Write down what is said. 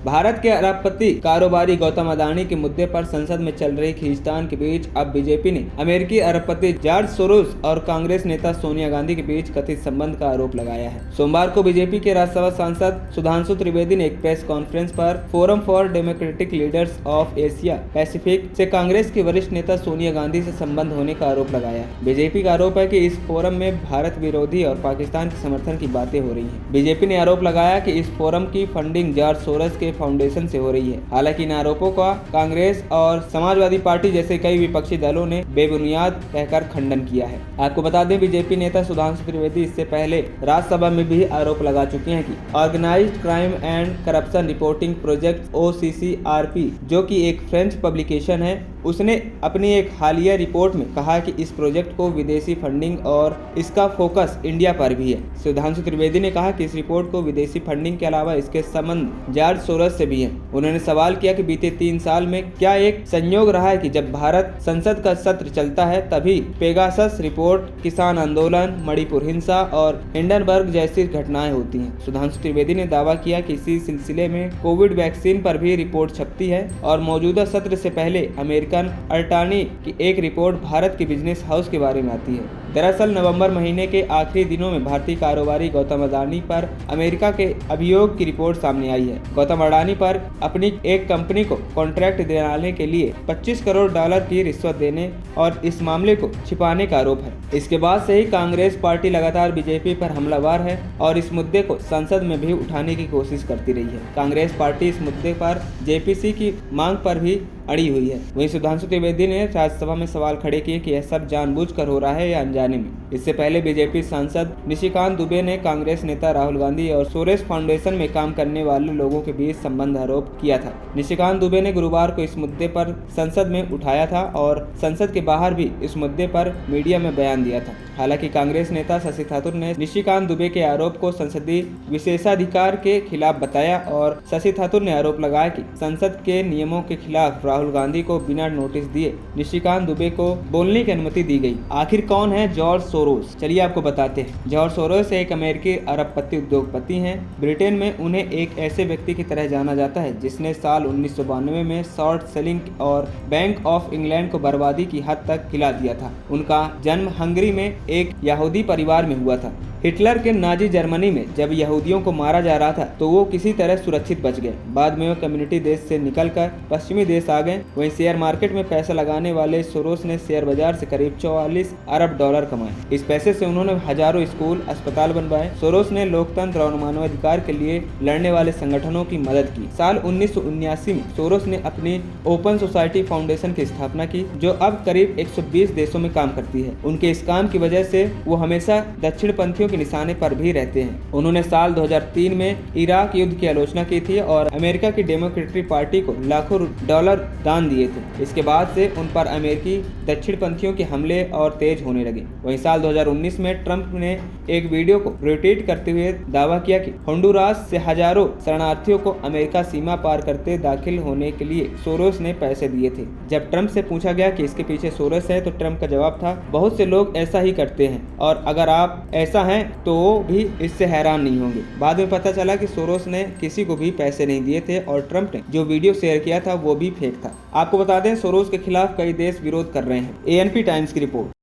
भारत के अरबपति कारोबारी गौतम अडानी के मुद्दे पर संसद में चल रही खींचतान के बीच अब बीजेपी ने अमेरिकी अरबपति जॉर्ज सोरोस और कांग्रेस नेता सोनिया गांधी के बीच कथित संबंध का आरोप लगाया है। सोमवार को बीजेपी के राज्यसभा सांसद सुधांशु त्रिवेदी ने एक प्रेस कॉन्फ्रेंस पर forum for democratic leaders of Asia Pacific से कांग्रेस की वरिष्ठ नेता सोनिया गांधी से संबंध होने का आरोप लगाया है। बीजेपी का आरोप है कि इस फोरम में भारत विरोधी और पाकिस्तान के समर्थन की बातें हो रही हैं। बीजेपी ने आरोप लगाया कि इस फोरम की फंडिंग जॉर्ज सोरोस के फाउंडेशन से हो रही है। हालांकि इन आरोपों का कांग्रेस और समाजवादी पार्टी जैसे कई विपक्षी दलों ने बेबुनियाद कहकर खंडन किया है। आपको बता दें, बीजेपी नेता सुधांशु त्रिवेदी इससे पहले राज्यसभा में भी आरोप लगा चुके हैं कि organised crime and corruption reporting project OCCRP, जो कि एक फ्रेंच पब्लिकेशन है, उसने अपनी एक हालिया रिपोर्ट में कहा कि इस प्रोजेक्ट को विदेशी फंडिंग और इसका फोकस इंडिया पर भी है। सुधांशु त्रिवेदी ने कहा कि इस रिपोर्ट को विदेशी फंडिंग के अलावा इसके संबंध जॉर्ज सोरोस से भी है। उन्होंने सवाल किया कि बीते 3 साल में क्या एक संयोग रहा है कि जब भारत संसद का सत्र चलता है तभी पेगासस रिपोर्ट, किसान आंदोलन, मणिपुर हिंसा और हिंडनबर्ग जैसी घटनाएं होती हैं। सुधांशु त्रिवेदी ने दावा किया कि इसी सिलसिले में कोविड वैक्सीन पर भी रिपोर्ट छपती है और मौजूदा सत्र से पहले अमेरिकन अटॉर्नी की एक रिपोर्ट भारत के बिजनेस हाउस के बारे में आती है। दरअसल नवंबर महीने के आखिरी दिनों में भारतीय कारोबारी गौतम अडानी पर अमेरिका के अभियोग की रिपोर्ट सामने आई है। गौतम अडानी पर अपनी एक कंपनी को कॉन्ट्रैक्ट दिलाने के लिए $25 करोड़ की रिश्वत देने और इस मामले को छिपाने का आरोप है। इसके बाद से ही कांग्रेस पार्टी लगातार बीजेपी पर हमलावर है और इस मुद्दे को संसद में भी उठाने की कोशिश करती रही है। कांग्रेस पार्टी इस मुद्दे पर JPC की मांग पर भी अड़ी हुई है। वहीं सुधांशु त्रिवेदी ने राज्यसभा में सवाल खड़े किए कि यह सब जानबूझकर हो रहा है या अनजाने में। इससे पहले बीजेपी सांसद निशिकांत दुबे ने कांग्रेस नेता राहुल गांधी और सोरोस फाउंडेशन में काम करने वाले लोगों के बीच संबंध आरोप किया था। निशिकांत दुबे ने गुरुवार को इस मुद्दे पर संसद में उठाया था और संसद के बाहर भी इस मुद्दे पर मीडिया में बयान दिया था। हालांकि कांग्रेस नेता शशि थरूर ने निशिकांत दुबे के आरोप को संसदीय विशेषाधिकार के खिलाफ बताया और शशि थरूर ने आरोप लगाया कि संसद के नियमों के खिलाफ राहुल गांधी को बिना नोटिस दिए निशिकांत दुबे को बोलने की अनुमति दी गई। आखिर कौन है जॉर्ज सोरोस? चलिए आपको बताते हैं। जॉर्ज सोरोस एक अमेरिकी अरबपति उद्योगपति हैं। ब्रिटेन में उन्हें एक ऐसे व्यक्ति की तरह जाना जाता है जिसने साल 1992 में शॉर्ट सेलिंग और बैंक ऑफ इंग्लैंड को बर्बादी की हद तक खिला दिया था। उनका जन्म हंगरी में एक यहूदी परिवार में हुआ था। हिटलर के नाजी जर्मनी में जब यहूदियों को मारा जा रहा था तो वो किसी तरह सुरक्षित बच गए। बाद में वो कम्युनिटी देश से निकलकर पश्चिमी देश आ गए। वहीं शेयर मार्केट में पैसा लगाने वाले सोरोस ने शेयर बाजार से करीब $44 अरब कमाए। इस पैसे से उन्होंने हजारों स्कूल, अस्पताल बनवाए। सोरोस ने लोकतंत्र और मानवाधिकार के लिए लड़ने वाले संगठनों की मदद की। साल 1979 में सोरोस ने अपनी ओपन सोसाइटी फाउंडेशन की स्थापना की, जो अब करीब 120 देशों में काम करती है। उनके इस काम की वजह से वो हमेशा दक्षिण पंथियों के निशाने पर भी रहते हैं। उन्होंने साल 2003 में इराक युद्ध की आलोचना की थी और अमेरिका की डेमोक्रेटिक पार्टी को लाखों डॉलर दान दिए थे। इसके बाद से उन पर अमेरिकी दक्षिणपंथियों के हमले और तेज होने लगे। वहीं साल 2019 में ट्रंप ने एक वीडियो को रिट्वीट करते हुए दावा किया कि होंडुरास से हजारों शरणार्थियों को अमेरिका सीमा पार करते दाखिल होने के लिए सोरोस ने पैसे दिए थे। जब ट्रंप से पूछा गया कि इसके पीछे सोरोस है तो ट्रंप का जवाब था, बहुत से लोग ऐसा ही करते हैं और अगर आप ऐसा हैं तो वो भी इससे हैरान नहीं होंगे। बाद में पता चला कि सोरोस ने किसी को भी पैसे नहीं दिए थे और ट्रंप ने जो वीडियो शेयर किया था वो भी फेक था। आपको बता दें, सोरोस के खिलाफ कई देश विरोध कर रहे हैं। ANP टाइम्स की रिपोर्ट।